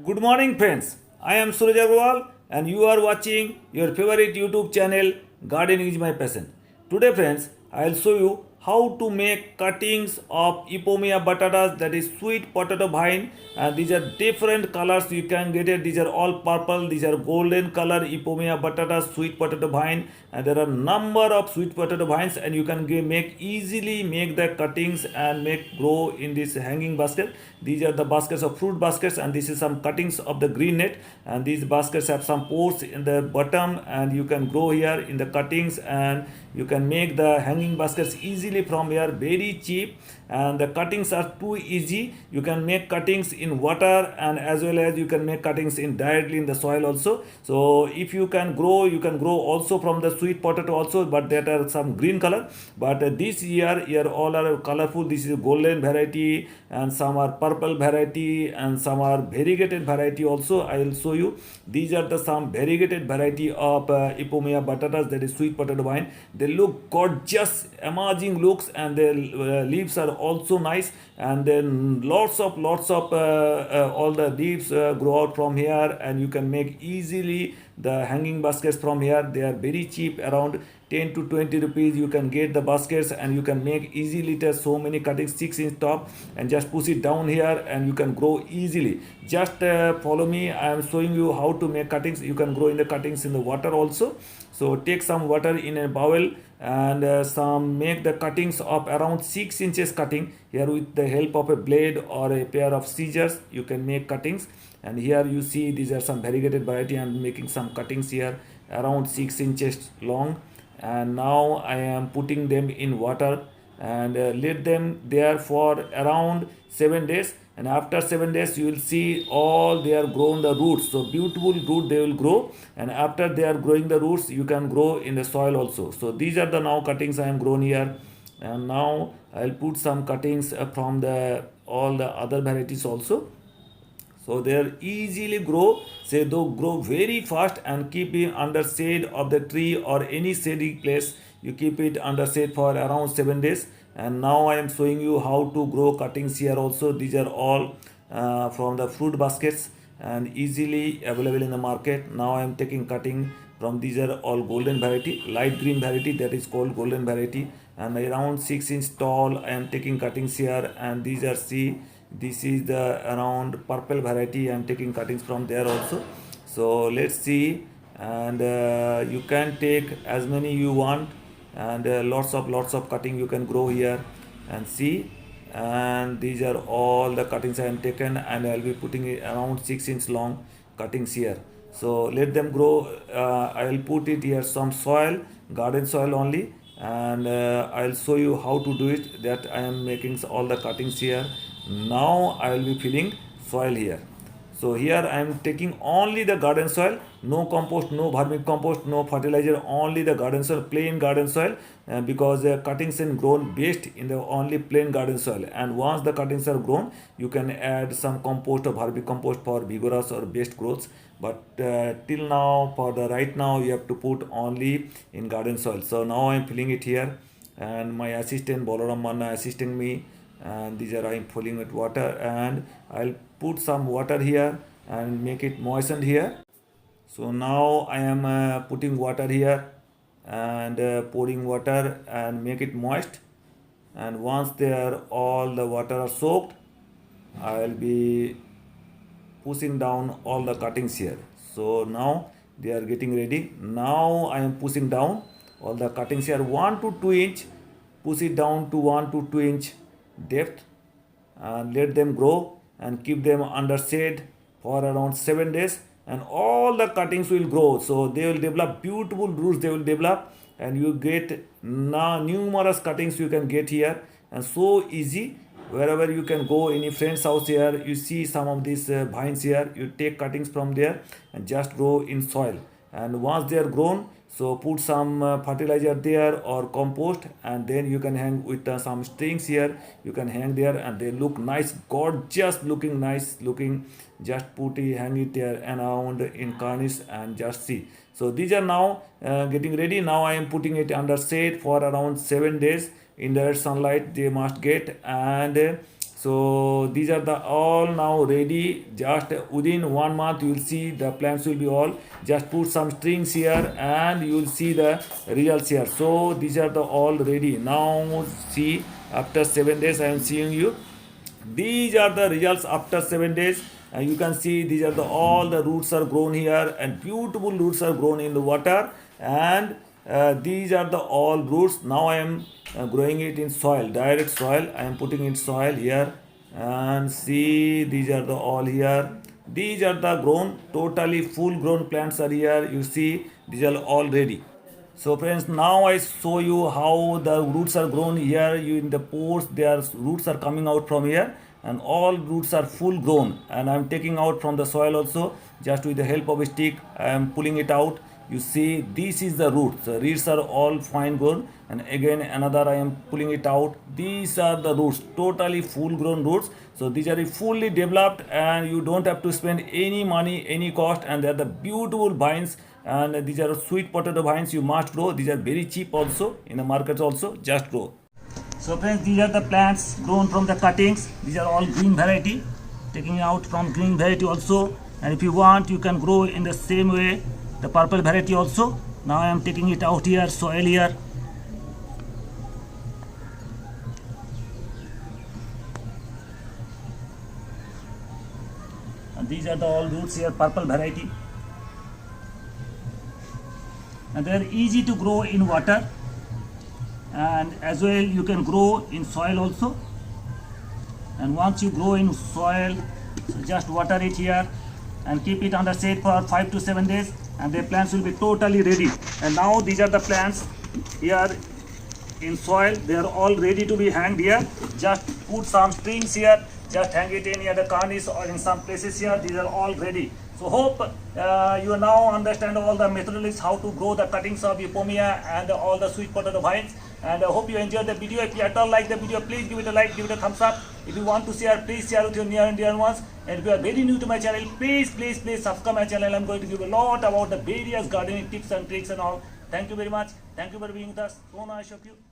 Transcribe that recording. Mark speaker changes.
Speaker 1: Good morning, friends. I am Suraj Agarwal, and you are watching your favorite YouTube channel, Gardening is My Passion. Today, friends, I'll show you how to make cuttings of Ipomea batatas, that is sweet potato vine. And these are different colors you can get it. These are all purple. These are golden color Ipomea batatas, sweet potato vine. And there are number of sweet potato vines, and you can make easily make the cuttings and make grow in this hanging basket. These are the baskets of fruit baskets, and this is some cuttings of the green net, and these baskets have some pores in the bottom, and you can grow here in the cuttings, and you can make the hanging baskets easily from here, very cheap. And the cuttings are too easy. You can make cuttings in water, and as well as you can make cuttings in directly in the soil also. So if you can grow, you can grow also from the sweet potato also, but that are some green color. But this year here all are colorful. This is golden variety, and some are purple variety, and some are variegated variety also. I will show you. These are the some variegated variety of Ipomea batatas, that is sweet potato vine. They look gorgeous, amazing looks, and their leaves are also nice. And then lots of all the leaves grow out from here, and you can make easily the hanging baskets from here. They are very cheap, around 10 to 20 rupees. You can get the baskets, and you can make easily so many cuttings, 6-inch top, and just push it down here, and you can grow easily. Just follow me. I am showing you how to make cuttings. You can grow in the cuttings in the water also. So take some water in a bowl, and some make the cuttings of around 6 inches cutting here with the help of a blade or a pair of scissors. You can make cuttings, and here you see these are some variegated variety. I am making some cuttings here around 6 inches long, and now I am putting them in water, and let them there for around 7 days. And after 7 days you will see all they are grown the roots, so beautiful root they will grow. And after they are growing the roots, you can grow in the soil also. So these are the now cuttings I am grown here. And now I'll put some cuttings from the all the other varieties also. So they are easily grow, say they grow very fast, and keep it under shade of the tree or any shady place. You keep it under shade for around 7 days. And now I am showing you how to grow cuttings here also. These are all from the fruit baskets and easily available in the market. Now I am taking cutting from, these are all golden variety, light green variety, that is called golden variety, and around 6-inch tall. I am taking cuttings here, and these are, see, this is the around purple variety. I am taking cuttings from there also. So let's see. And you can take as many you want, and lots of cutting you can grow here, and see. And these are all the cuttings I am taken, and I'll be putting it around 6-inch long cuttings here. So let them grow. I'll put it here some soil, garden soil only, and I'll show you how to do it, that I am making all the cuttings here. Now I will be filling soil here. So here I am taking only the garden soil, no compost, no vermicompost, no fertilizer, only the garden soil, plain garden soil, because cuttings are grown best in the only plain garden soil. And once the cuttings are grown, you can add some compost or vermicompost for vigorous or best growth. But till now, for the right now, you have to put only in garden soil. So now I am filling it here, and my assistant Bolaram Manna assisting me, and these are, I am filling with water, and I'll put some water here and make it moistened here. So now I am putting water here, and pouring water and make it moist. And once they are all the water are soaked, I'll be pushing down all the cuttings here. So now they are getting ready. Now I am pushing down all the cuttings here, 1 to 2 inch. Push it down to 1 to 2 inch depth, and let them grow, and keep them under shade for around 7 days, and all the cuttings will grow. So they will develop beautiful roots, they will develop, and you get now numerous cuttings you can get here. And so easy, wherever you can go, any friend's house here, you see some of these vines here, you take cuttings from there and just grow in soil. And once they are grown, so put some fertilizer there or compost, and then you can hang with some strings here, you can hang there, and they look nice, gorgeous looking, nice looking. Just put it, hang it there around in cornice, and just see. So these are now getting ready. Now I am putting it under shade for around 7 days. In direct sunlight they must get, and So these are the all now ready. Just within 1 month you will see the plants will be all. Just put some strings here and you will see the results here. So these are the all ready. Now see, after 7 days I am seeing you. These are the results after 7 days. And you can see these are the all the roots are grown here, and beautiful roots are grown in the water. And these are the all roots. Now I am growing it in soil, direct soil. I am putting in soil here, and see these are the all here. These are the grown, totally full grown plants are here. You see these are all ready. So friends, now I show you how the roots are grown here. You in the pores, their roots are coming out from here, and all roots are full grown. And I am taking out from the soil also. Just with the help of a stick, I am pulling it out. You see, this is the roots. The roots are all fine grown, and again another I am pulling it out. These are the roots, totally full grown roots. So these are fully developed, and you don't have to spend any money, any cost, and they are the beautiful vines. And these are sweet potato vines. You must grow. These are very cheap also in the markets also. Just grow. So friends, these are the plants grown from the cuttings. These are all green variety. Taking out from green variety also. And if you want, you can grow in the same way the purple variety also. Now I am taking it out here, soil here. And these are the all roots here, purple variety. And they are easy to grow in water, and as well you can grow in soil also. And once you grow in soil, so just water it here and keep it under shade for 5 to 7 days, and the plants will be totally ready. And now these are the plants here in soil. They are all ready to be hanged here. Just put some strings here, just hang it in here the cornice or in some places here. These are all ready. So hope you now understand all the methodologies how to grow the cuttings of Eupomia and all the sweet potato vines. And I hope you enjoyed the video. If you at all like the video, please give it a like, give it a thumbs up. If you want to share, please share with your near and dear ones. And if you are very new to my channel, please subscribe my channel. I'm going to give a lot about the various gardening tips and tricks and all. Thank you very much. Thank you for being with us. So nice of you.